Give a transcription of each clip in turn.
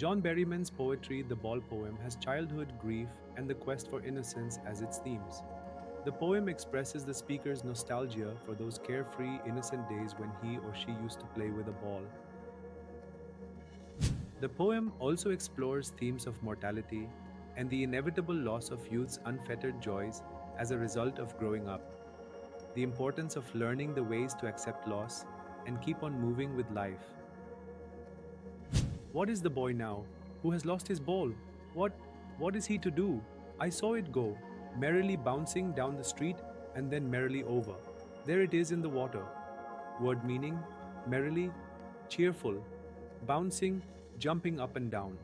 John Berryman's poetry, The Ball Poem, has childhood, grief, and the quest for innocence as its themes. The poem expresses the speaker's nostalgia for those carefree, innocent days when he or she used to play with a ball. The poem also explores themes of mortality and the inevitable loss of youth's unfettered joys as a result of growing up, the importance of learning the ways to accept loss and keep on moving with life. What is the boy now, who has lost his ball? What what is he to do? I saw it go, merrily bouncing down the street and then merrily over. There it is in the water. Word meaning, merrily, cheerful, bouncing, jumping up and down.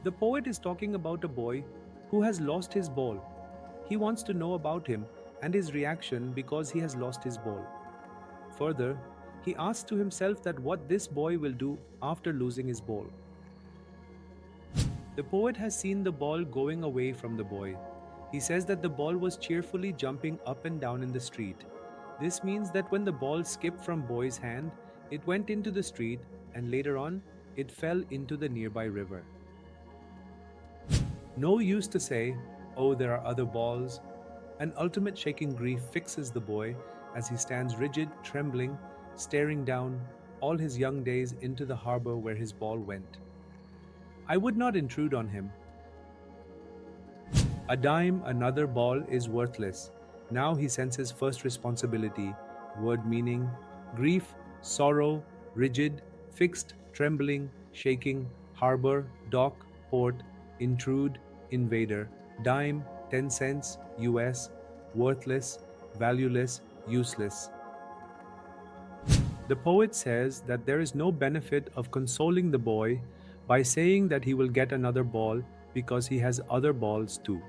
The poet is talking about a boy who has lost his ball. He wants to know about him and his reaction because he has lost his ball. Further, he asks to himself that what this boy will do after losing his ball. The poet has seen the ball going away from the boy. He says that the ball was cheerfully jumping up and down in the street. This means that when the ball skipped from boy's hand, it went into the street and later on, it fell into the nearby river. No use to say, "Oh, there are other balls." An ultimate shaking grief fixes the boy as he stands rigid, trembling, staring down all his young days into the harbor where his ball went. I would not intrude on him. A dime, another ball is worthless. Now he senses first responsibility, word meaning, grief, sorrow, rigid, fixed, trembling, shaking, harbor, dock, port, intrude, invader, dime, 10 cents, US, worthless, valueless, useless. The poet says that there is no benefit of consoling the boy by saying that he will get another ball because he has other balls too.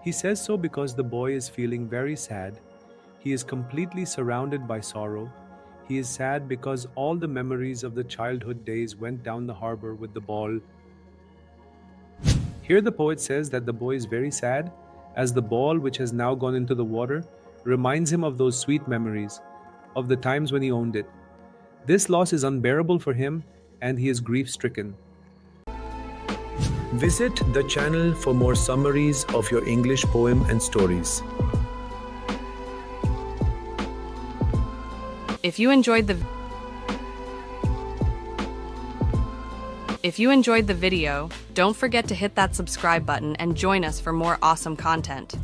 He says so because the boy is feeling very sad. He is completely surrounded by sorrow. He is sad because all the memories of the childhood days went down the harbor with the ball. Here the poet says that the boy is very sad as the ball, which has now gone into the water, reminds him of those sweet memories, of the times when he owned it. This loss is unbearable for him and he is grief-stricken. Visit the channel for more summaries of your English poem and stories. If you enjoyed the video, don't forget to hit that subscribe button and join us for more awesome content.